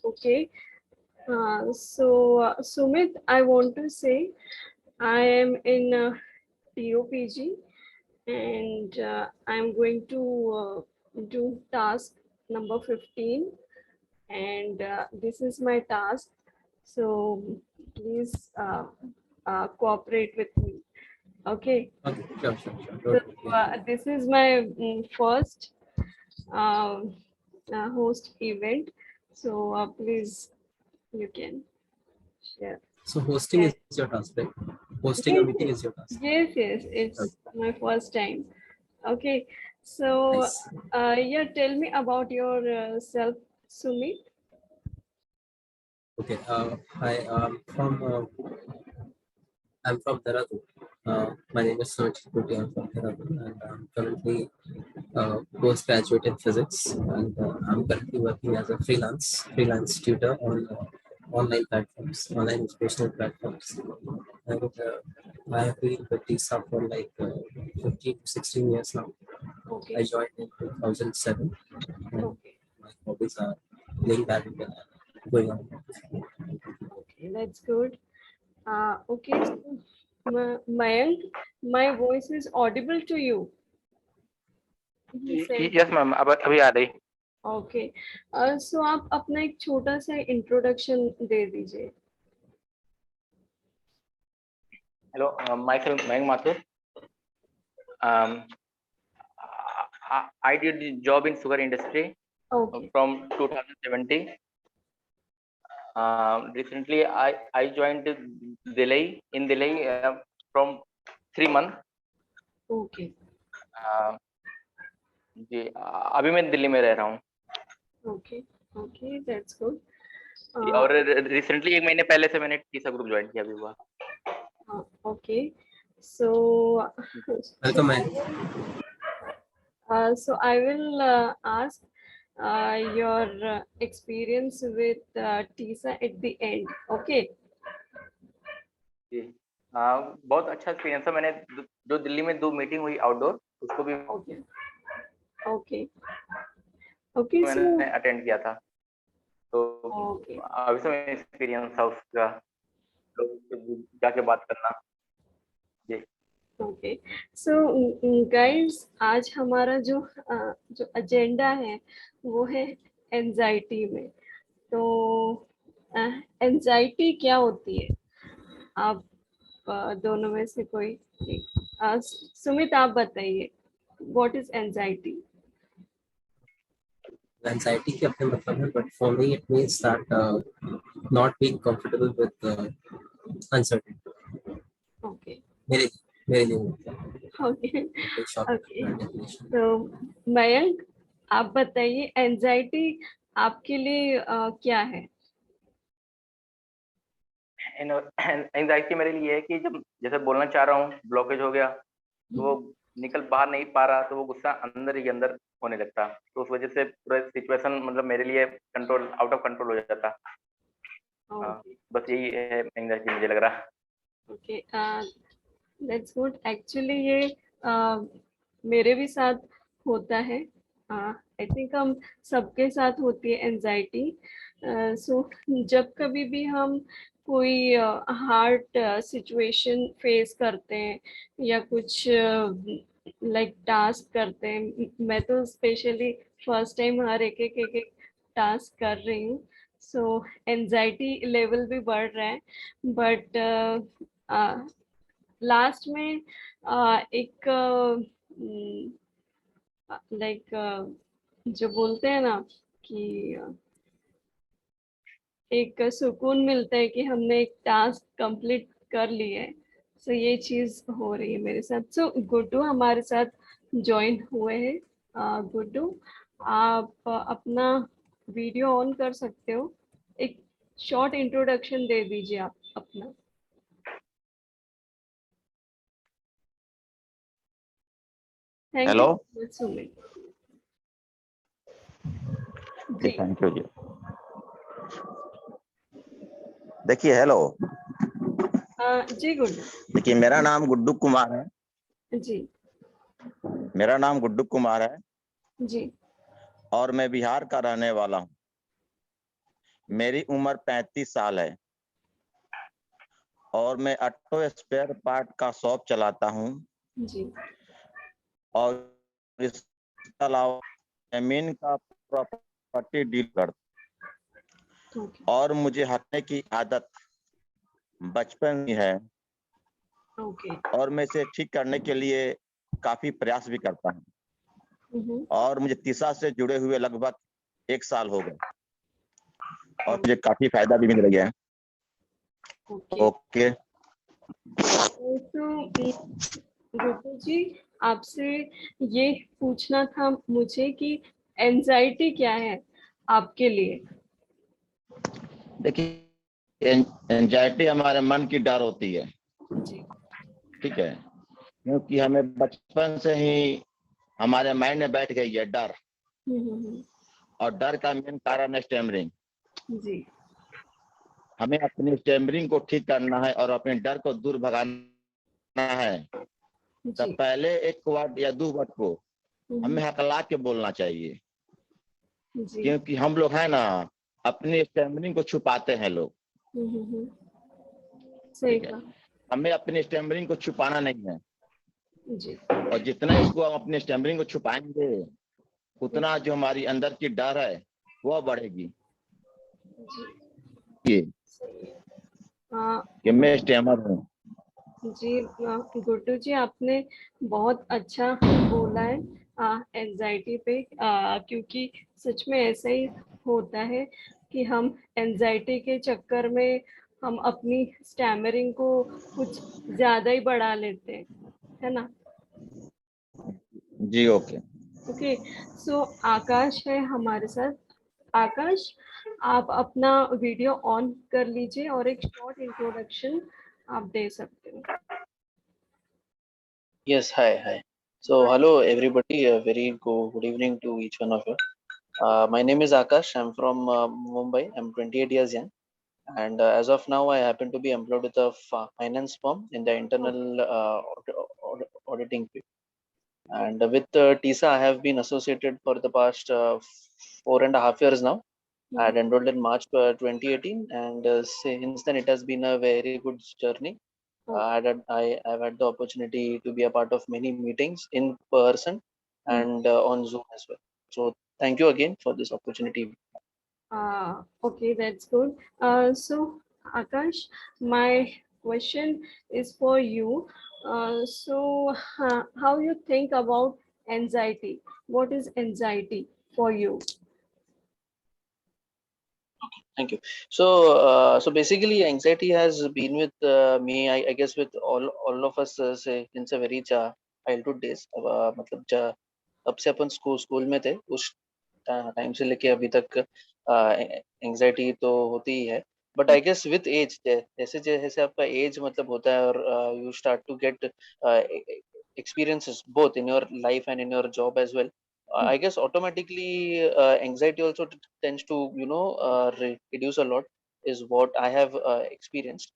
Okay. Sumit, I want to say I am in TOPG and I'm going to do task number 15 and this is my task. So please cooperate with me. Okay. Okay, sure. So Don't worry. this is my first um, host event. So please, you can share. So hosting Yes, is your task, right? Hosting a yes, meeting is your task. yes. Okay, It's my first time. Okay. So, nice. yeah, tell me about your self, Sumit. Okay. Hi. I'm from Dehradun. My name is Sumit Chitti. I'm from Dehradun, and I'm currently postgraduate in physics, and I'm currently working as a freelance tutor on online platforms, online educational platforms. And I have been with TISA for like 15 to 16 years now. I Okay. joined in 2007, and Okay. my hobbies are playing badminton and going on. Okay. That's good. Okay. So, Mayank, my voice is audible to you. He said. Yes ma'am, अब अभी आ रही। Okay so आप अपना एक छोटा सा introduction दे दीजिए. Hello, my self Mayank Mathur. I did the job in sugar industry Okay. from 2017. Recently, I joined Delhi from 3 months. Okay. जी, अभी मैं दिल्ली में रह रहा हूँ। Okay. Okay. That's good. और रिसेंटली 1 महीने पहले से मैंने टीसा ग्रुप ज्वाइन किया, अभी हुआ। Okay. So, Welcome, man. so I will ask your experience with TISA at the end. Okay. जी, बहुत अच्छा एक्सपीरियंस है। मैंने जो दिल्ली में 2 मीटिंग हुई आउटडोर, उसको भी Okay. Okay. Okay. So. मैंने अटेंड किया था। तो Okay. अभी से एक्सपीरियंस था उसका, तो जाके बात करना। जी। ओके सो गाइस, आज हमारा जो जो एजेंडा है वो है एंजाइटी में. तो एंजाइटी क्या होती है? आप दोनों में से कोई सुमित आप बताइए, व्हाट इज एंजाइटी? Anxiety के अपने मतलब है, but for me it means that not being comfortable with uncertainty. Okay. मेरे मेरे लिए होता है ओके. एक शॉर्ट ओके. डेफिनेशन। तो मयंक, आप बताइए एंजाइटी आपके लिए क्या है? एंजाइटी मेरे लिए है कि जब जैसे बोलना चाह रहा हूँ, ब्लॉकेज हो गया, तो वो निकल बाहर नहीं पा रहा, तो वो गुस्सा अंदर ही अंदर होने लगता। तो उस वजह से पूरा सिचुएशन मतलब मेरे लिए कंट्रोल आउट ऑफ कंट्रोल हो जाता। ओके. बस यही है एंजाइटी मुझे लग रहा। ओके. That's good. एक्चुअली ये मेरे भी साथ होता है. आई थिंक हम सबके साथ होती है एंजाइटी. सो जब कभी भी हम कोई हार्ड सिचुएशन फेस करते हैं या कुछ लाइक टास्क करते हैं, मैं तो स्पेशली फर्स्ट टाइम हर एक टास्क कर रही हूँ. सो एंजाइटी लेवल भी बढ़ रहा है. बट लास्ट में एक लाइक जो बोलते हैं ना कि एक सुकून मिलता है कि हमने एक टास्क कंप्लीट कर लिया है. सो ये चीज हो रही है मेरे साथ. सो गुड्डू हमारे साथ ज्वाइन हुए हैं. गुड्डू, आप अपना वीडियो ऑन कर सकते हो. एक शॉर्ट इंट्रोडक्शन दे दीजिए आप अपना. Thank hello you Sumit ji, जी. थैंक यू जी। देखिए, हेलो, जी गुड्डू देखिए मेरा नाम गुड्डू कुमार है। जी. मेरा नाम गुड्डू कुमार है जी. और मैं बिहार का रहने वाला हूँ। मेरी उम्र 35 साल है और मैं ऑटो स्पेयर पार्ट का शॉप चलाता हूँ जी। और इसके अलावा जमीन का प्रॉपर्टी डील करता ओके। और मुझे हंसने की आदत बचपन ही है ओके। और मैं इसे ठीक करने के लिए काफी प्रयास भी करता हूँ हम्म। और मुझे तीसरा से जुड़े हुए लगभग 1 साल हो गए और मुझे काफी फायदा भी मिल रही है। ओके। ओके, तो गुड्डू जी, आपसे ये पूछना था मुझे कि एंजाइटी क्या है आपके लिए? देखिए एंजाइटी हमारे मन की डर होती है, जी। ठीक है, क्योंकि हमें बचपन से ही हमारे माइंड में बैठ गई है डर हम्म। और डर का मेन कारण है स्टैमरिंग। जी। हमें अपनी स्टैमरिंग को ठीक करना है और अपने डर को दूर भगाना है। तब जी। पहले एक वर्ड या 2 वर्ड को हमें हकला के बोलना चाहिए, जी। क्योंकि हम लोग है ना अपनी स्टैमरिंग को छुपाते हैं लोग, सही ठीक है। कहा। हमें अपनी स्टैमरिंग को छुपाना नहीं है जी। और जितना इसको हम अपनी स्टैमरिंग को छुपाएंगे उतना जो हमारी अंदर की डर है वह बढ़ेगी। जी। ये सही है। हाँ। कि मैं स्टैमर हूँ। जी। गुड्डू जी, आपने बहुत अच्छा बोला है एंजाइटी पे, क्योंकि सच में ऐसा ही होता है कि हम एंजाइटी के चक्कर में हम अपनी स्टैमरिंग को कुछ ज्यादा ही बढ़ा लेते हैं, है ना? जी ओके। ओके। सो आकाश है हमारे साथ। आकाश, आप अपना वीडियो ऑन कर लीजिए और एक शॉर्ट इंट्रोडक्शन आप दे सकते हो। Yes, hi. So, hello everybody. A very good evening to each one of you. My name is Akash. I'm from Mumbai. I'm 28 years young, and as of now, I happen to be employed with a finance firm in the internal auditing field. And with TISA, I have been associated for the past 4.5 years now. I had enrolled in March 2018, and since then, it has been a very good journey. I've had the opportunity to be a part of many meetings in person and on Zoom as well. So thank you again for this opportunity. Okay, that's good. So, Akash, my question is for you. How you think about anxiety? What is anxiety for you? Thank you. So basically, anxiety has been with me. I guess with all of us say since a very childhood days. मतलब तब से अपन school में थे, उस time से लेके अभी तक एंजाइटी तो होती ही है. But I guess with age, जैसे जैसे आपका एज मतलब होता है और you start to get experiences both in your life and in your job as well. I guess automatically anxiety also tends to reduce a lot, is what I have experienced.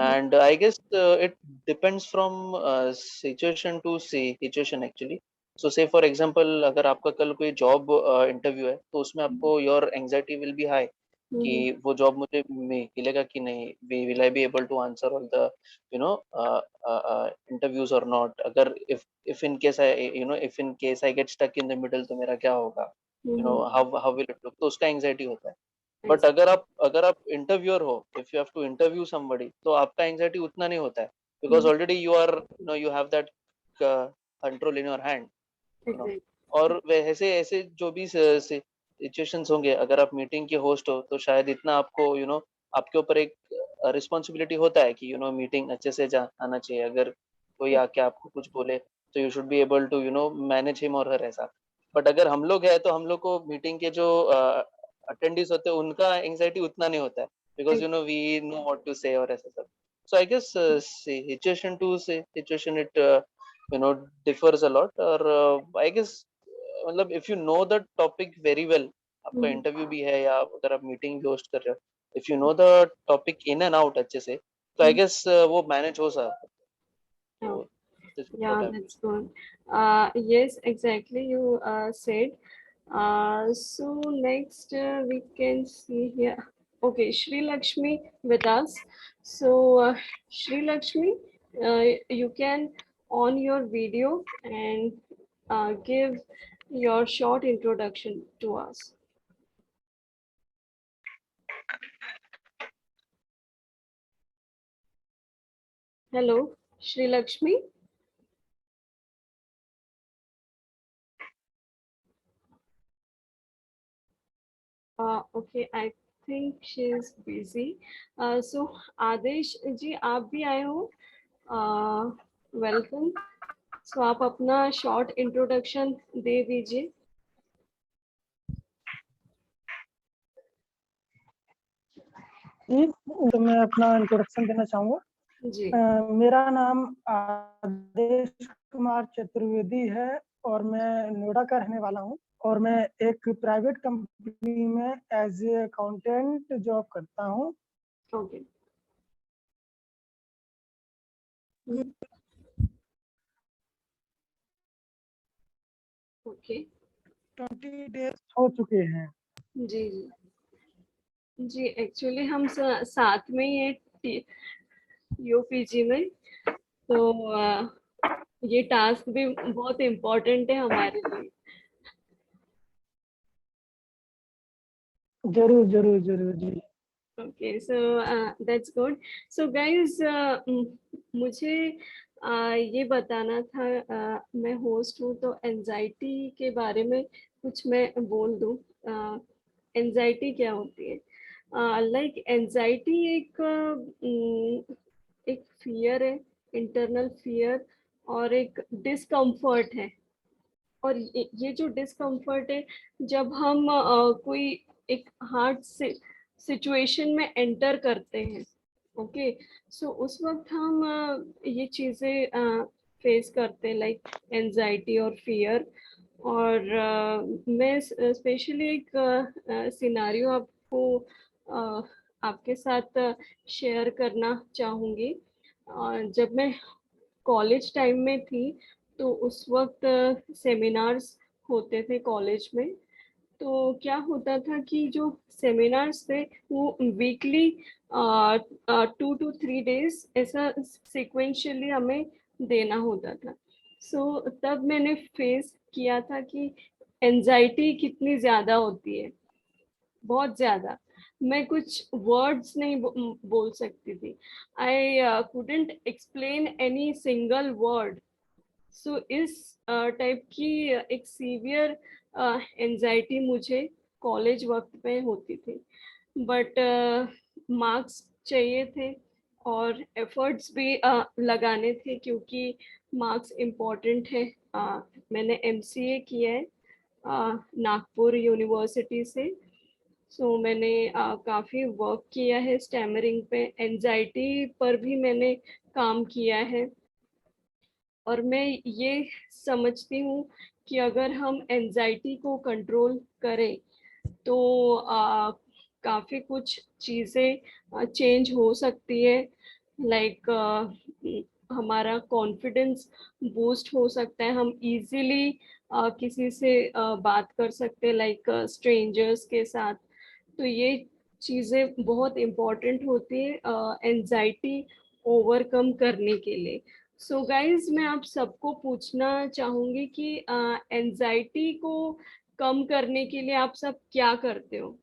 And I guess it depends from situation to situation actually. So say for example, अगर आपका कल कोई job interview है, तो उसमें आपको your anxiety will be high कि वो job मुझे मिलेगा कि नहीं, will I be able to answer all the you know interviews or not. अगर if in case I get stuck in the middle, तो मेरा क्या होगा, how will it look, तो उसका anxiety होता है. बट अगर आप इंटरव्यूअर हो, if you have to interview somebody, तो आपका एंजाइटी उतना नहीं होता है, because already you have that control in your hand. और वैसे ऐसे जो भी सिचुएशंस होंगे, अगर आप मीटिंग के होस्ट हो, तो शायद इतना आपको आपके ऊपर एक रिस्पॉन्सिबिलिटी होता है कि मीटिंग अच्छे से जाना चाहिए. अगर कोई आके आपको कुछ बोले, तो you should be able to manage him और हर, ऐसा. बट अगर हम लोग है, तो हम लोग को मीटिंग के जो अटेंडीज होते हैं, उनका एंजाइटी उतना नहीं होता है, because we know what to say और ऐसा सब. So I guess situation to situation it differs a lot. और आई गेस मतलब if you know the topic very well, आपका इंटरव्यू भी है या अगर आप मीटिंग भी होस्ट कर रहे हो, if you know the topic in and out अच्छे से, तो आई गेस वो मैनेज हो सकता है. Yeah, that's good. Yes, exactly. You said. So next we can see here. Okay, Shri Lakshmi with us. So, Shri Lakshmi, you can on your video and give your short introduction to us. Hello, Shri Lakshmi. Okay, I think she is busy. So, Adesh जी आप भी आए हो? Welcome. So, आप अपना short introduction दे दीजिए. जी, तो मैं अपना इंट्रोडक्शन देना चाहूँगा. जी. मेरा नाम आदेश कुमार चतुर्वेदी है और मैं नोएडा का रहने वाला हूँ और मैं एक प्राइवेट कंपनी में एज ए अकाउंटेंट जॉब करता हूँ. ओके. ओके. 20 डेज हो चुके हैं. जी जी जी. एक्चुअली हम साथ में ही यूपीजी में, तो ये टास्क भी बहुत इम्पोर्टेंट है हमारे लिए. जरूर जरूर जरूर जी. Okay, so that's good. So guys, मुझे ये बताना था, मैं होस्ट हूँ तो एंजाइटी के बारे में कुछ मैं बोल दूँ. एंजाइटी क्या होती है? लाइक एंजाइटी एक फियर है, इंटरनल फियर, और एक डिस्कम्फर्ट है. और ये जो डिस्कम्फर्ट है, जब हम कोई एक हार्ड से सिचुएशन में एंटर करते हैं. ओके. सो उस वक्त हम ये चीज़ें फेस करते हैं, लाइक एंजाइटी और फियर. और मैं स्पेशली एक सिनारियो आपको आपके साथ शेयर करना चाहूँगी. जब मैं कॉलेज टाइम में थी, तो उस वक्त सेमिनार्स होते थे कॉलेज में. तो क्या होता था कि जो सेमिनार्स थे वो वीकली 2 to 3 डेज ऐसा सिक्वेंशियली हमें देना होता था. सो तब मैंने फेस किया था कि एंजाइटी कितनी ज़्यादा होती है, बहुत ज़्यादा. मैं कुछ वर्ड्स नहीं बोल सकती थी. I couldn't explain any single word. So इस टाइप की एक सीवियर एंजाइटी मुझे कॉलेज वक्त में होती थी. बट मार्क्स चाहिए थे और एफर्ट्स भी लगाने थे, क्योंकि मार्क्स इम्पोर्टेंट है. मैंने एमसीए किया है नागपुर यूनिवर्सिटी से. सो मैंने काफ़ी वर्क किया है स्टैमरिंग पे, एंजाइटी पर भी मैंने काम किया है. और मैं ये समझती हूँ कि अगर हम एंजाइटी को कंट्रोल करें तो काफ़ी कुछ चीज़ें चेंज हो सकती है. लाइक हमारा कॉन्फिडेंस बूस्ट हो सकता है. हम इजीली किसी से बात कर सकते हैं, लाइक स्ट्रेंजर्स के साथ. तो ये चीज़ें बहुत इम्पोर्टेंट होती है एंजाइटी ओवरकम करने के लिए. सो गाइज, मैं आप सबको पूछना चाहूँगी कि एंजाइटी को कम करने के लिए आप सब क्या करते हो?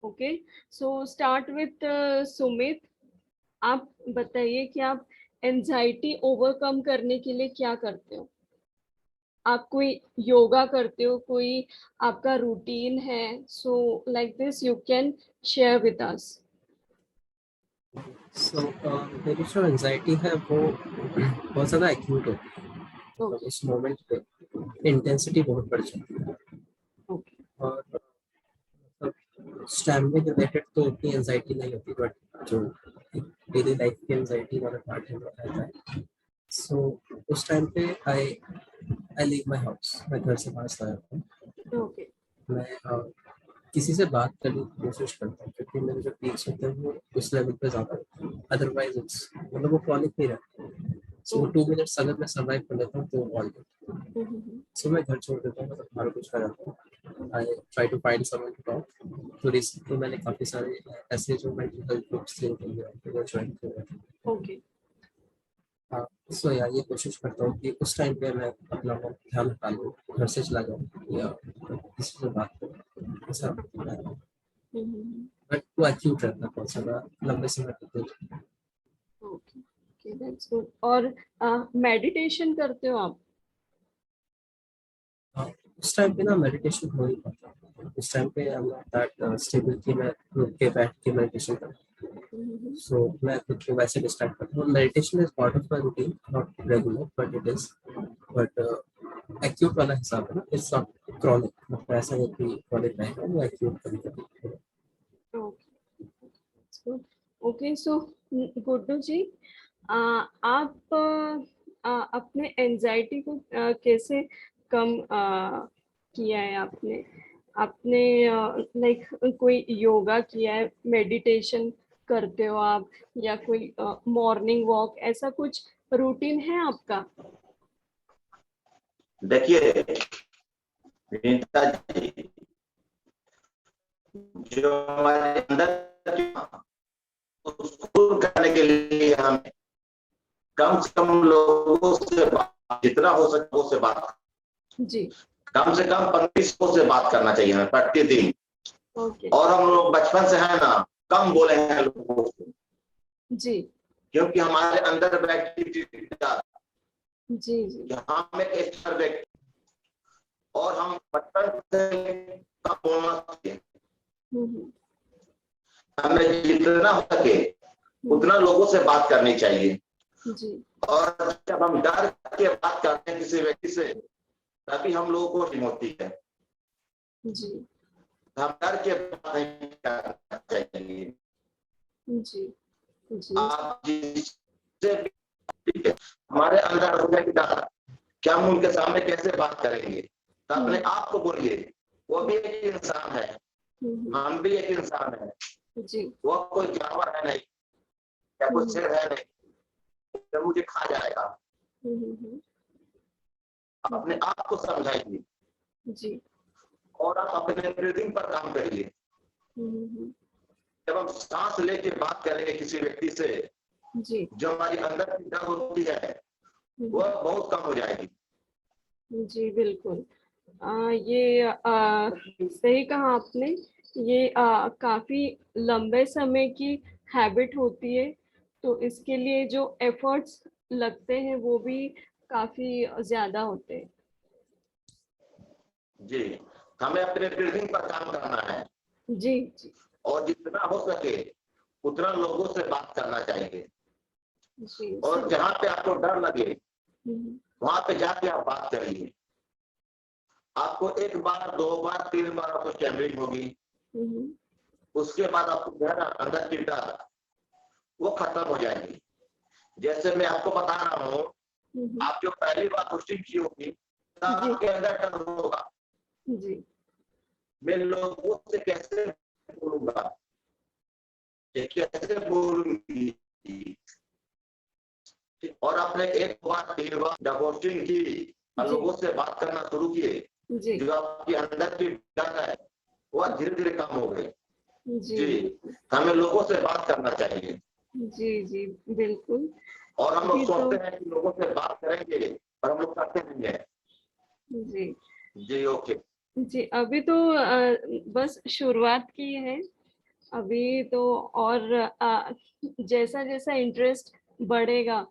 Okay, so start with Sumit. आप बताइए कि आप एंजाइटी ओवरकम करने के लिए क्या करते हो? आप कोई योगा करते हो, कोई आपका रूटीन है? So like this you can share with us. So मेरी जो एंजाइटी है वो बहुत ज़्यादा एक्यूट होती है. मतलब उस मोमेंट पे इंटेंसिटी बहुत बढ़ जाती है. ओके. और स्टैमिना रिलेटेड तो उतनी एंजाइटी नहीं होती, बट जो डेली लाइफ की एंजाइटी वाला पार्ट है वो रहता है. सो उस टाइम पे आई लीव माई हाउस. मैं घर से बाहर चला जाता हूँ. ओके. मैं किसी से बात करने की कोशिश करता हूँ, क्योंकि मेरे जो पीक्स होते हैं वो उस लेवल पे ज़्यादा होते हैं. अदरवाइज इट्स मतलब वो क्रॉनिक नहीं रहता. सो 2 मिनट्स अगर मैं सर्वाइव कर लेता हूँ तो ऑल गुड. सो मैं घर छोड़ देता हूँ, मतलब बाहर कुछ कर जाता हूँ. I try to find someone to talk. तो रिसेंटली मैंने काफी सारे ऐसे जो मेंटल हेल्थ ग्रुप्स थे वो ज्वाइन किए। ओके। हाँ, सो यार ये कोशिश करता हूँ कि उस टाइम पे मैं अपना वो ध्यान हटा लूँ, घर से चला जाऊँ या किसी से बात करूँ, ऐसा बट वो एक्यूट रहता है बहुत ज़्यादा लंबे समय तक। Okay okay, that's good. और मेडिटेशन करते हो आप? हाँ, उस टाइम पे ना मेडिटेशन हो नहीं पाता, उस टाइम पे I am not that stable कि मैं रुक के बैठ के मेडिटेशन करूँ। सो मैं खुद को वैसे डिस्ट्रैक्ट करता हूँ। Meditation is part of my routine, not regular but it is, but acute वाला हिसाब है ना, इट्स नॉट क्रॉनिक, मतलब ऐसा नहीं कि क्रॉनिक रहेगा, वो एक्यूट कभी-कभी। Okay okay. So Guddu ji, आप अपने एंजाइटी को कैसे कम किया है आपने? आपने लाइक कोई योगा किया है, मेडिटेशन करते हो आप, या कोई मॉर्निंग वॉक, ऐसा कुछ रूटीन है आपका? देखिए रीता जी, जो हमारे अंदर उसको दूर करने के लिए हमें कम से कम लोगों से जितना हो सके उससे बात, जी। कम से कम 25 लोगों से बात करना चाहिए हमें प्रतिदिन। ओके। और हम लोग बचपन से है ना कम बोले हैं लोगों से, जी क्योंकि हमारे अंदर बैठी जी जी। हम एक एक्स्ट्रा व्यक्ति, और हम बचपन से कम बोलना चाहिए। हम्म, हमें जितना हो सके उतना लोगों से बात करनी चाहिए। जी और जब हम डर के बात करते हैं किसी व्यक्ति से, तभी हम लोगों को फीलिंग होती है। जी हम डर के बात नहीं करना चाहिए। जी जी। आप जिससे भी हमारे अंदर हो जाए कि डर, क्या हम उनके सामने कैसे बात करेंगे, तो अपने आप को बोलिए वो भी एक इंसान है, हम भी एक इंसान है, जी। वो कोई जानवर है नहीं या कोई शेर है नहीं जो मुझे खा जाएगा। अपने आप को समझाइए जी और आप अपने ब्रीदिंग पर काम करिए। जब हम सांस लेके बात करेंगे किसी व्यक्ति से, जी जो हमारी अंदर की डर होती है वह बहुत कम हो जाएगी। जी बिल्कुल। ये सही कहा आपने। ये काफी लंबे समय की हैबिट होती है, तो इसके लिए जो एफर्ट्स लगते हैं वो भी काफी ज्यादा होते हैं। जी, हमें अपने ब्रीदिंग पर काम करना है जी जी और जितना हो सके उतना लोगों से बात करना चाहिए। जी। और जहाँ पे आपको डर लगे हम्म, वहां पे जाके आप बात करिए। आपको 1 बार 2 बार 3 बार आपको स्टैमरिंग होगी, हम्म, उसके बाद आपको जो है ना अंदर की डर वो खत्म हो जाएगी। जैसे मैं आपको बता रहा हूँ, आप जो पहली बार पोस्टिंग की होगी तो जी आपके अंदर डर होगा, जी मैं लोगों से कैसे बोलूंगा, कैसे बोलूंगी। और आपने 1 बार 3 बार जब पोस्टिंग की और जी लोगों से बात करना शुरू किए, जी जो आपके अंदर की डर है वह धीरे धीरे कम हो गई। जी जी, बिल्कुल। हमें लोगों से बात करना चाहिए। जी जी बिल्कुल। और हम अभी लोग तो सोचते हैं कि लोगों से बात करेंगे और हम लोग करते नहीं है। जी जी ओके। जी। अभी तो बस शुरुआत की है अभी तो। और जैसा जैसा इंटरेस्ट बढ़ेगा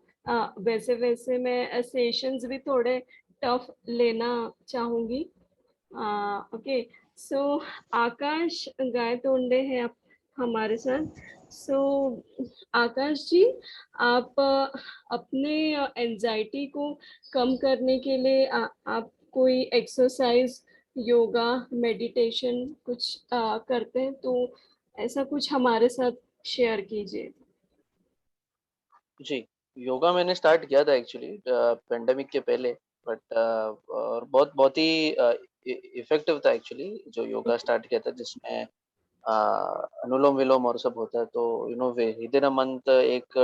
वैसे वैसे मैं सेशंस भी थोड़े टफ लेना चाहूंगी। ओके। सो आकाश गायतोंडे हैं आप हमारे साथ। सो आकाश जी, आप अपने एंजाइटी को कम करने के लिए आप कोई एक्सरसाइज, योगा, मेडिटेशन कुछ करते हैं तो ऐसा कुछ हमारे साथ शेयर कीजिए। जी, योगा मैंने स्टार्ट किया था एक्चुअली पेंडेमिक के पहले, बट और बहुत बहुत ही इफेक्टिव था एक्चुअली जो योगा स्टार्ट किया था, जिसमें अनुलोम विलोम और सब होता है। तो विद इन अ मंथ एक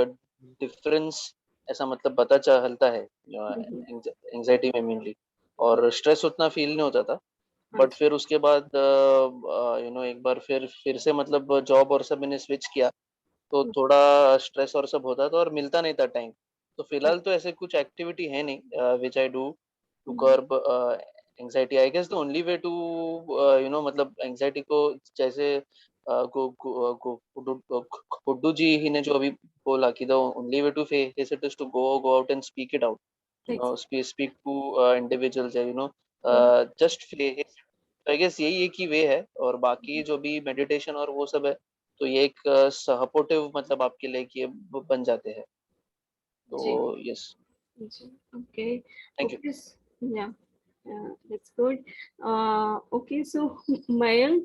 डिफरेंस ऐसा मतलब पता चलता है एंजाइटी में मेनली, और स्ट्रेस उतना फील नहीं होता था। बट फिर उसके बाद एक बार फिर से मतलब जॉब और सब मैंने स्विच किया, तो थोड़ा स्ट्रेस और सब होता था और मिलता नहीं था टाइम। तो फिलहाल तो ऐसे कुछ एक्टिविटी है नहीं which I do to curb anxiety. I guess the only way to मतलब एंजाइटी को, जैसे गुड्डू जी ही ने जो अभी बोला कि the only way to face it is to go out and speak it out, speak to individuals, just face। I guess यही एक ही वे है, और बाकी जो भी मेडिटेशन और वो सब है, तो ये एक सपोर्टिव मतलब आपके लिए कि ये बन जाते हैं। तो yes, Okay. Thank you. Okay. Yeah. That's good. Okay. So Mayank,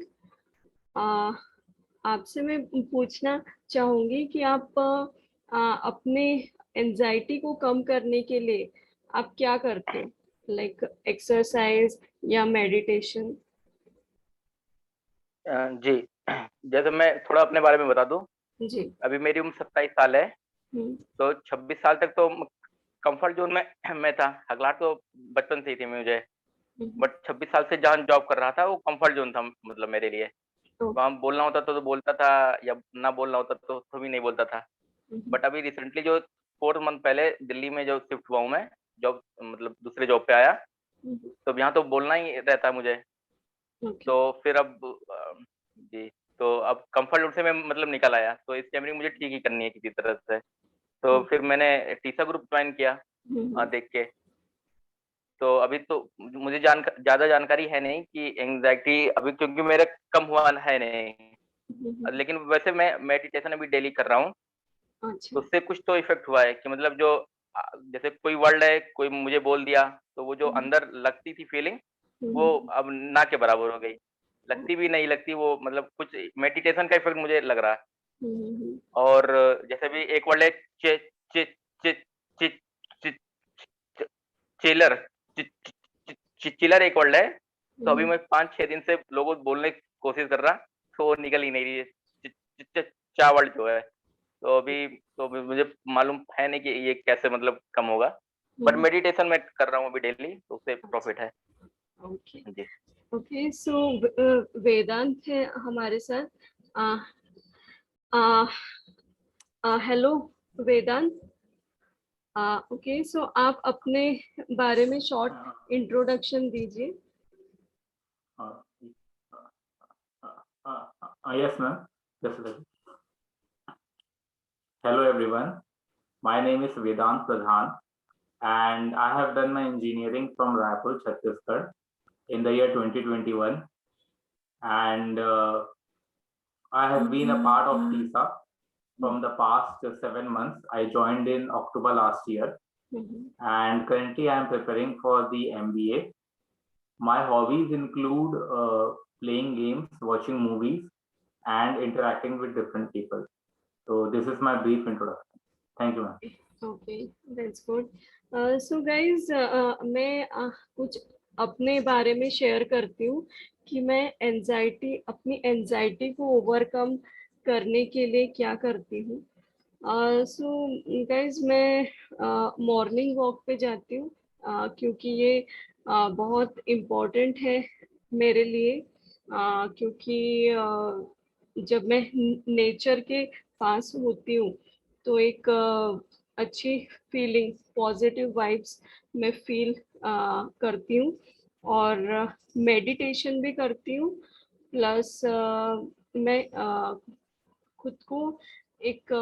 आपसे मैं पूछना चाहूंगी कि आप अपने एंजाइटी को कम करने के लिए आप क्या करते हो, लाइक एक्सरसाइज या मेडिटेशन? जी, जैसे मैं थोड़ा अपने बारे में बता दूं। जी। अभी मेरी उम्र 27 साल है, तो 26 साल तक तो कंफर्ट जोन में मैं था। हगलाहट तो बचपन से ही थी मुझे, बट 26 साल से जहाँ जॉब कर रहा था वो कंफर्ट जोन था मतलब मेरे लिए। वहाँ बोलना होता तो बोलता था, या ना बोलना होता तो भी नहीं बोलता था। बट अभी रिसेंटली जो 4 मंथ पहले दिल्ली में जो शिफ्ट हुआ हूँ मैं, जॉब मतलब दूसरे जॉब पे आया, तो यहाँ तो बोलना ही रहता है मुझे। तो फिर अब जी, तो अब कंफर्ट जोन से मैं मतलब निकल आया, तो इस कैमरे मुझे ठीक ही करनी है किसी तरह से। तो फिर मैंने टीसा ग्रुप ज्वाइन किया देख के। तो अभी तो मुझे ज्यादा जानकारी है नहीं कि एंजाइटी अभी, क्योंकि मेरा कम हुआ है नहीं। लेकिन वैसे मैं मेडिटेशन अभी डेली कर रहा हूँ, तो उससे कुछ तो इफेक्ट हुआ है कि मतलब जो जैसे कोई वर्ड है, कोई मुझे बोल दिया, तो वो जो अंदर लगती थी फीलिंग, वो अब ना के बराबर हो गई। लगती भी नहीं लगती वो, मतलब कुछ मेडिटेशन का इफेक्ट मुझे लग रहा है। और जैसे भी एक वर्ड है चे चे चे चे चे चे- चिलर, चिलर एक वर्ड है। तो अभी मैं 5-6 दिन से लोगों को बोलने की कोशिश कर रहा, तो वो निकल ही नहीं रही है चा वर्ड जो है। तो अभी मुझे मालूम है नहीं कि ये कैसे मतलब कम होगा, बट मेडिटेशन मैं कर रहा हूँ अभी डेली, तो उससे प्रॉफिट है। ओके। जी, ओके। सो वेदांत है हमारे साथ। हेलो वेदांत। ओके, सो आप अपने बारे में शॉर्ट इंट्रोडक्शन दीजिए। Yes, ma'am. Definitely. Hello, everyone. My name is Vedant Pradhan, and I have done my engineering from Raipur, Chhattisgarh, in the year 2021. And I have been a part of TISA from the past 7 months. I joined in October last year, and currently I am preparing for the MBA. My hobbies include playing games, watching movies, and interacting with different people. So this is my brief introduction. Thank you, ma'am. Okay, that's good. So guys, मैं कुछ अपने बारे में share करती हूँ कि मैं अपनी एंजाइटी को ओवरकम करने के लिए क्या करती हूँ। सो गाइज, मैं मॉर्निंग वॉक पे जाती हूँ, क्योंकि ये बहुत इम्पोर्टेंट है मेरे लिए, क्योंकि जब मैं नेचर के पास होती हूँ तो एक अच्छी फीलिंग, पॉजिटिव वाइब्स मैं फील करती हूँ, और मेडिटेशन भी करती हूँ। प्लस मैं खुद को एक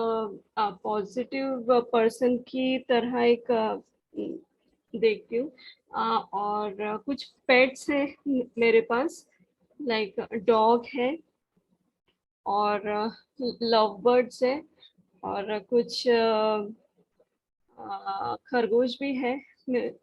पॉजिटिव पर्सन की तरह एक देखती हूँ। और कुछ पेट्स हैं मेरे पास, लाइक डॉग है और लव बर्ड्स है, और कुछ खरगोश भी है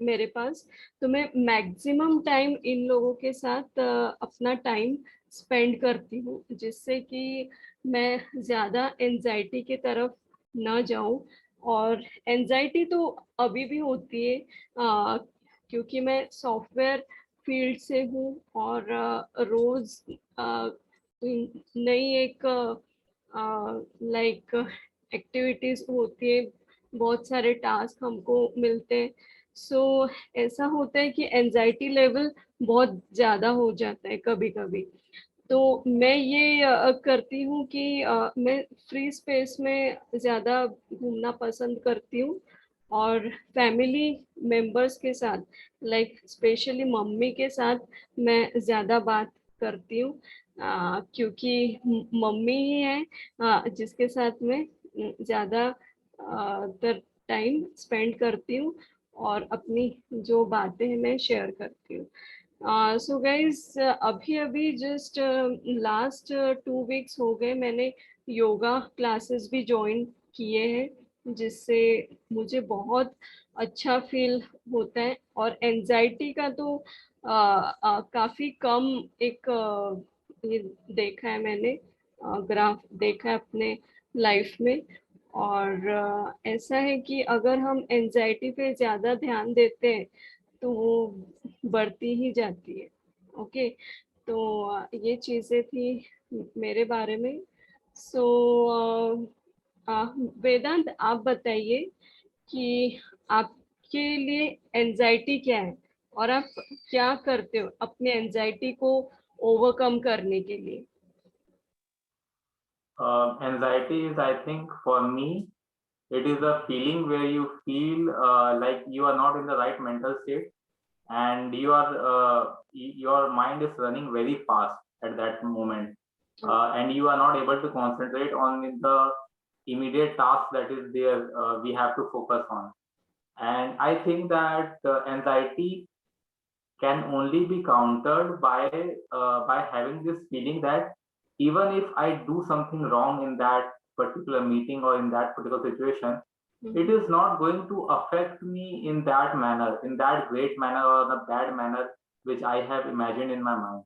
मेरे पास। तो मैं मैक्सिमम टाइम इन लोगों के साथ अपना टाइम स्पेंड करती हूँ, जिससे कि मैं ज़्यादा एंजाइटी की तरफ ना जाऊं। और एंजाइटी तो अभी भी होती है, क्योंकि मैं सॉफ्टवेयर फील्ड से हूँ, और रोज नई एक लाइक एक्टिविटीज होती है, बहुत सारे टास्क हमको मिलते हैं। सो ऐसा होता है कि एंजाइटी लेवल बहुत ज़्यादा हो जाता है कभी कभी। तो मैं ये करती हूँ कि मैं फ्री स्पेस में ज़्यादा घूमना पसंद करती हूँ और फैमिली मेंबर्स के साथ, लाइक स्पेशली मम्मी के साथ मैं ज़्यादा बात करती हूँ, क्योंकि मम्मी ही है जिसके साथ मैं ज़्यादा टाइम स्पेंड करती हूँ और अपनी जो बातें हैं मैं शेयर करती हूँ। सो गाइज अभी अभी जस्ट लास्ट 2 वीक्स हो गए मैंने योगा क्लासेस भी ज्वाइन किए हैं, जिससे मुझे बहुत अच्छा फील होता है और एंजाइटी का तो काफ़ी कम एक ये देखा है मैंने, ग्राफ देखा है अपने लाइफ में। और ऐसा है कि अगर हम एंजाइटी पे ज़्यादा ध्यान देते हैं तो वो बढ़ती ही जाती है। ओके, तो ये चीज़ें थी मेरे बारे में। सो वेदांत आप बताइए कि आपके लिए एंजाइटी क्या है और आप क्या करते हो अपने एंजाइटी को ओवरकम करने के लिए? Anxiety is, I think, for me, it is a feeling where you feel like you are not in the right mental state, and your mind is running very fast at that moment, and you are not able to concentrate on the immediate task that is there. We have to focus on, and I think that anxiety can only be countered by having this feeling that even if I do something wrong in that particular meeting or in that particular situation, it is not going to affect me in that manner, in that great manner or the bad manner which I have imagined in my mind.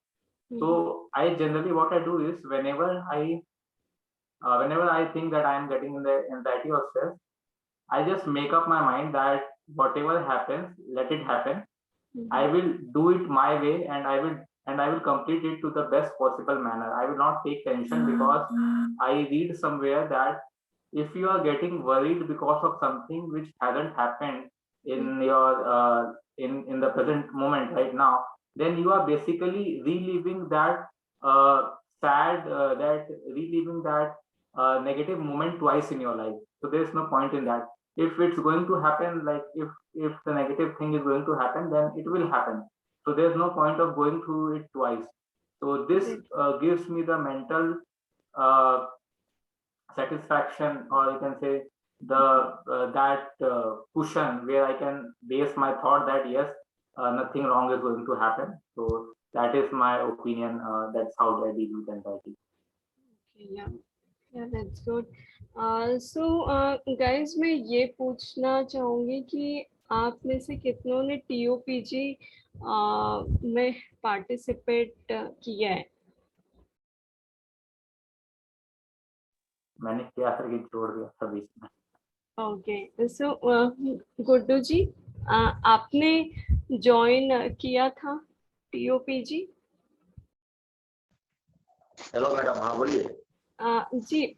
So I generally, what I do is whenever I think that I am getting in the anxiety or stress, I just make up my mind that whatever happens, let it happen. I will do it my way, and I will complete it to the best possible manner. I will not take tension, because I read somewhere that if you are getting worried because of something which hasn't happened in your in the present moment right now, then you are basically reliving that reliving that negative moment twice in your life. So there is no point in that. If it's going to happen, like if the negative thing is going to happen, then it will happen. So there's no point of going through it twice. So this gives me the mental satisfaction, or you can say that cushion where I can base my thought that yes, nothing wrong is going to happen. So that is my opinion. That's how I deal with anxiety. Yeah, yeah, that's good. So guys, मैं ये पूछना चाहूँगी कि आप में से कितनों ने TOPG में पार्टिसिपेट किया है? मैंने क्या करके छोड़ दिया सभी में। ओके, सो गुड्डू जी, आपने ज्वाइन किया था TOPG? हेलो मैडम, हाँ बोलिए। जी,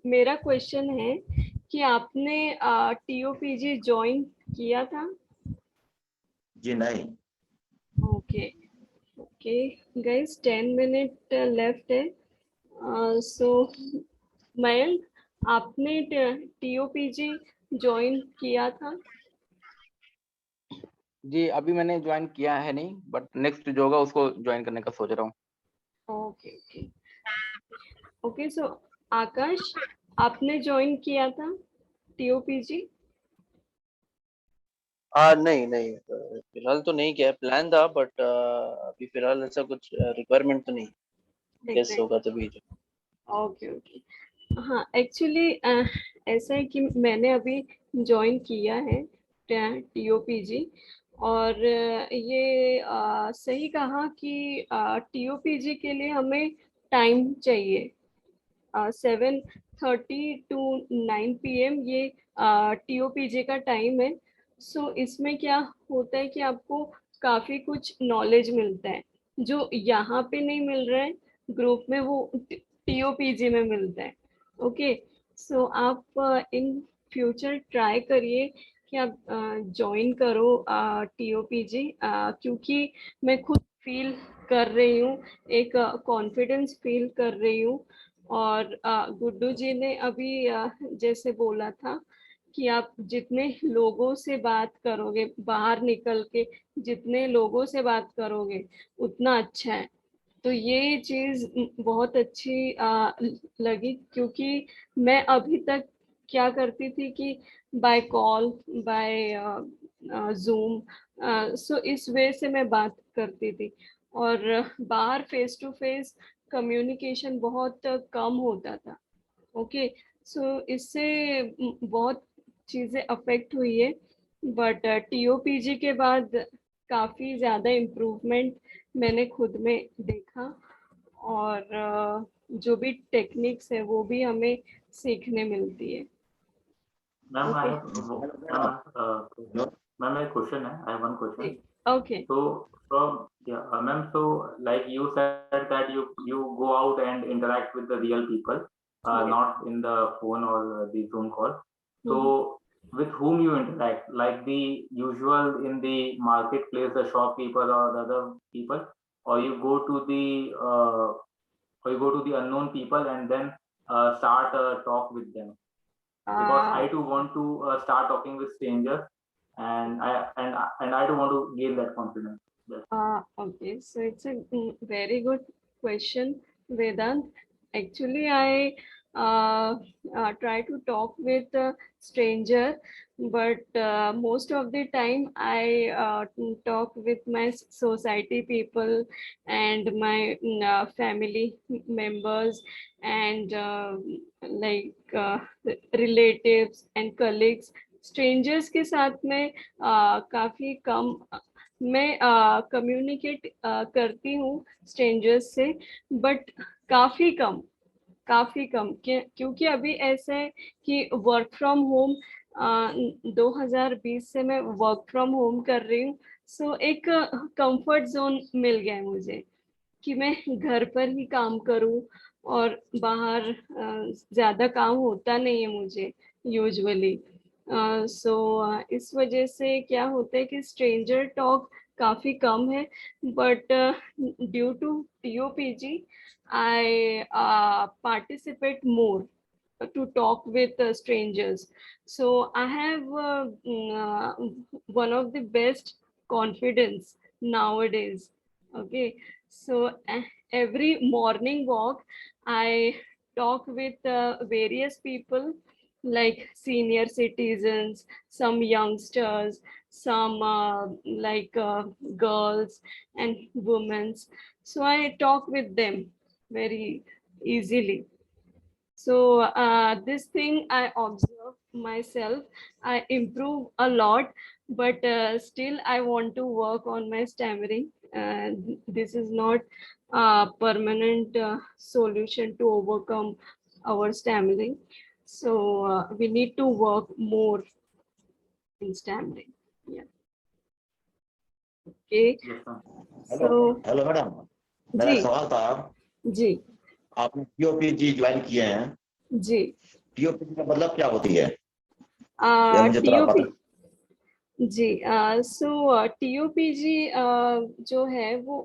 मेरा क्वेश्चन है कि आपने TOPG ज्वाइन किया था? जी नहीं। Okay okay guys, 10 minute left है। सो मयंक, आपने TOPG ज्वाइन किया था? जी अभी मैंने ज्वाइन किया है नहीं, बट नेक्स्ट जो होगा उसको ज्वाइन करने का सोच रहा हूँ। ओके ओके ओके, सो आकाश, आपने ज्वाइन किया था TOPG? नहीं नहीं, फिलहाल तो नहीं किया, प्लान था, बट अभी फिलहाल ऐसा कुछ रिक्वायरमेंट तो नहीं, गेस होगा तभी। ओके ओके, हाँ एक्चुअली ऐसा है कि मैंने अभी ज्वाइन किया है TOPG, और ये सही कहा कि TOPG के लिए हमें टाइम चाहिए। 7:30 to 9 PM ये TOPG का टाइम है। सो इसमें क्या होता है कि आपको काफ़ी कुछ नॉलेज मिलता है जो यहाँ पे नहीं मिल रहा है ग्रुप में, वो TOPG में मिलता है। ओके, सो आप इन फ्यूचर ट्राई करिए कि आप ज्वाइन करो TOPG, क्योंकि मैं खुद फील कर रही हूँ, एक कॉन्फिडेंस फील कर रही हूँ। और गुड्डू जी ने अभी जैसे बोला था कि आप जितने लोगों से बात करोगे, बाहर निकल के जितने लोगों से बात करोगे उतना अच्छा है। तो ये चीज बहुत अच्छी लगी, क्योंकि मैं अभी तक क्या करती थी कि बाय कॉल, बाय जूम, सो इस वे से मैं बात करती थी, और बाहर फेस टू फेस कम्युनिकेशन बहुत कम होता था। ओके, सो इससे बहुत चीजें अफेक्ट हुई है, बट TOPG के बाद काफी ज्यादा इम्प्रूवमेंट मैंने खुद में देखा, और जो भी टेक्निक्स है वो भी हमें सीखने मिलती है। Ma'am, I Okay. have ma'am, a question. I have one question. Okay. So ma'am, so like you said that you go out and interact with the real people, Yes. not in the phone or the Zoom call. So with whom you interact, like the usual in the marketplace, the shopkeeper or the other people, or you go to the unknown people and then start a talk with them? Because I too want to start talking with strangers, and I do want to gain that confidence. Yes. Okay, so it's a very good question, Vedant. Actually, I try to talk with a stranger, but most of the time I talk with my society people and my family members, and like relatives and colleagues. Strangers के साथ में काफी कम मैं communicate करती हूँ strangers से, but काफी कम, क्योंकि अभी ऐसा है कि वर्क फ्रॉम होम 2020 से मैं वर्क फ्रॉम होम कर रही हूँ। सो एक कंफर्ट जोन मिल गया है मुझे कि मैं घर पर ही काम करूँ, और बाहर ज्यादा काम होता नहीं है मुझे यूजुअली। सो इस वजह से क्या होता है कि स्ट्रेंजर टॉक काफी कम है, but due to TOPG I participate more to talk with strangers. So I have one of the best confidence nowadays. Okay, so every morning walk I talk with various people, like senior citizens, some youngsters, some girls and women. So I talk with them very easily. So this thing I observe myself, I improve a lot, but still I want to work on my stammering. This is not a permanent solution to overcome our stammering. So we need to work more in stammering. Yeah. Okay. Yes, ma'am. Hello madam, मेरा जी सवाल था, जी आपने TOPG join किए हैं, जी TOPG का मतलब क्या होती है? या मुझे थोड़ा TOP पता। जी, सो TOPG जो है वो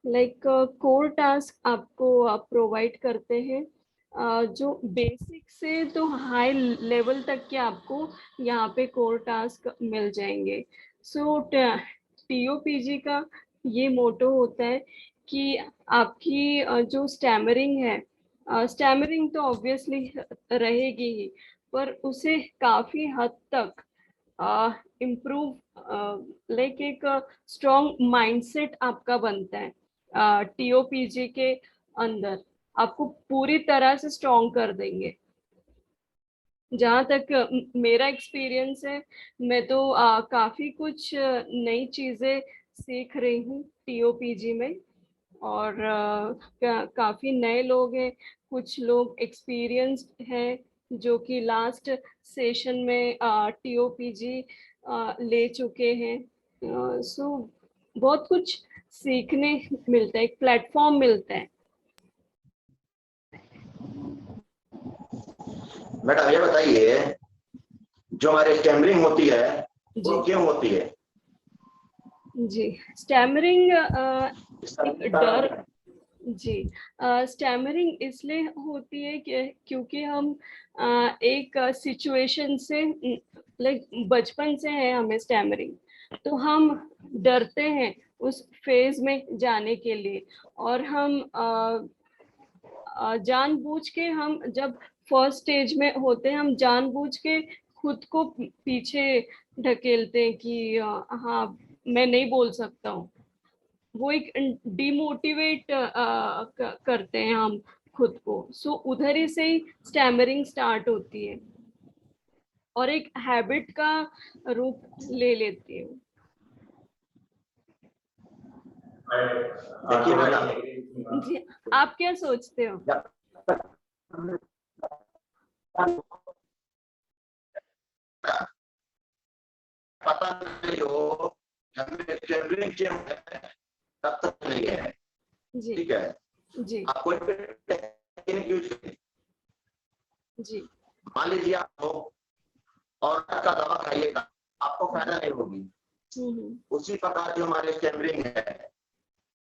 लाइक कोर टास्क आपको प्रोवाइड करते हैं, जो बेसिक से तो हाई लेवल तक के आपको यहाँ पे कोर टास्क मिल जाएंगे। सो TOPG का ये मोटो होता है कि आपकी जो स्टैमरिंग है, स्टैमरिंग तो ऑब्वियसली रहेगी ही, पर उसे काफी हद तक इम्प्रूव, लाइक एक स्ट्रॉन्ग माइंडसेट आपका बनता है TOPG के अंदर, आपको पूरी तरह से स्ट्रॉन्ग कर देंगे। जहाँ तक मेरा एक्सपीरियंस है, मैं तो काफी कुछ नई चीजें सीख रही हूँ TOPG में, और काफी नए लोग हैं, कुछ लोग एक्सपीरियंस्ड हैं जो कि लास्ट सेशन में TOPG ले चुके हैं। सो बहुत कुछ सीखने मिलता है, एक प्लेटफॉर्म मिलता है। मैडम ये बताइए, जो हमारी स्टैमरिंग होती है वो जी क्यों होती है? जी स्टैमरिंग इसका एक कारण डर क्या है? जी स्टैमरिंग इसलिए होती है कि क्योंकि हम एक सिचुएशन से लाइक बचपन से है हमें स्टैमरिंग, तो हम डरते हैं उस फेज में जाने के लिए, और हम जानबूझ के, हम जब फर्स्ट स्टेज में होते हैं हम जानबूझ के खुद को पीछे ढकेलते हैं कि हाँ मैं नहीं बोल सकता हूँ। वो एक डिमोटिवेट करते हैं हम खुद को। सो उधर ही से ही स्टैमरिंग स्टार्ट होती है और एक हैबिट का रूप ले लेती है। देखिए मैडम, जी आप क्या सोचते हो? जब तक पता नहीं हो हमें स्टैमरिंग क्यों है, तब तक नहीं है। जी ठीक है, जी आप कोई टेक्निक यूज करें। जी मान लीजिए आप हो और का दवा खाइएगा, आपको फायदा नहीं होगी। उसी प्रकार जो हमारे स्टैमरिंग है,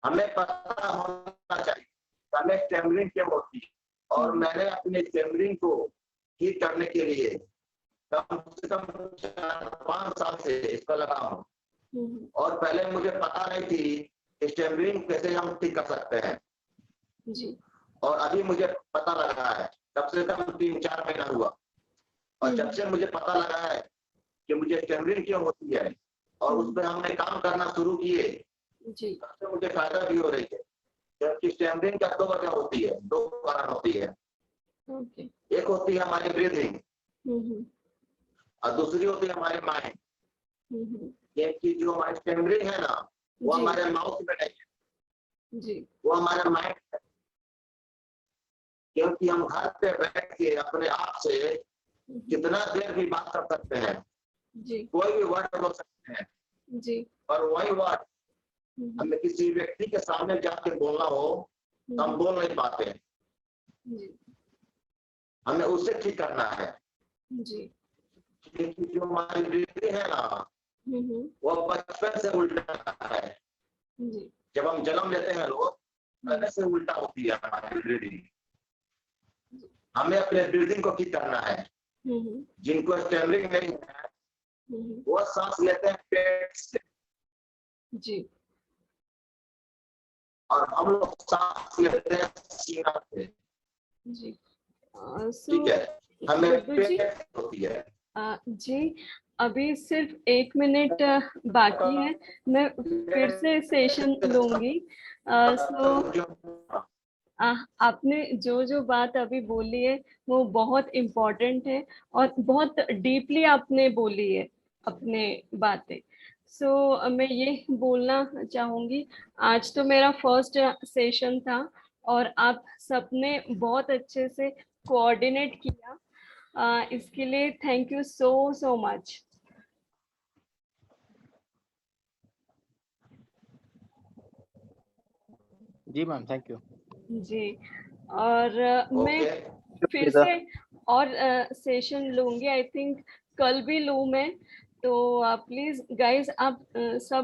हमें पता होना चाहिए हमें स्टैमरिंग क्यों होती है। और मैंने अपने स्टैमरिंग को ठीक करने के लिए कम से कम 4-5 साल से इस पर लगा हूँ। और पहले मुझे पता नहीं थी कि स्टैमरिंग कैसे हम ठीक कर सकते हैं। जी और अभी मुझे पता लगा है, कम से कम 3-4 महीना हुआ। और जब से मुझे पता लगा है कि मुझे स्टैमरिंग क्यों होती है और उस पर हमने काम करना शुरू किए, जी तब से मुझे फायदा भी हो रही है। जबकि स्टैमरिंग का 2 वजह होती है, 2 कारण होती है। ओके एक होती है हमारी ब्रीथिंग और दूसरी होती है हमारे माइंड। कि जो हमारी स्टैमरिंग है ना, वो जी हमारे माउथ में नहीं है, जी वो हमारे माइंड में है। क्योंकि हम घर पे बैठ के अपने आप से कितना देर भी बात कर सकते हैं, जी कोई भी वर्ड बोल सकते हैं, जी और वही वर्ड हमें किसी व्यक्ति के सामने जाके बोलना हो तो हम बोल नहीं पाते हैं। जी हमें उससे ठीक करना है। जी क्योंकि जो हमारी ब्रीथिंग है ना, वो बचपन से उल्टा है। जी जब हम जन्म लेते हैं लोग, पहले से उल्टा होती है हमारी ब्रीथिंग। हमें अपने ब्रीथिंग को ठीक करना है। जिनको स्टैमरिंग नहीं है वो सांस लेते हैं पेट से, जी और हम लोग सांस लेते हैं सीना से। जी ठीक है, हमें गुड्डू जी पेट होती है। जी अभी सिर्फ 1 मिनट बाकी है, मैं फिर से सेशन लूंगी। सो आपने जो जो बात अभी बोली है वो बहुत इम्पोर्टेंट है और बहुत डीपली आपने बोली है अपने बातें। सो मैं ये बोलना चाहूंगी, आज तो मेरा फर्स्ट सेशन था और आप सबने बहुत अच्छे से कोऑर्डिनेट किया। इसके लिए thank you so so much. जी मैम, थैंक यू। जी और मैं ओके, फिर से और सेशन लूंगी, आई थिंक कल भी लूँ मैं। तो प्लीज गाइस आप सब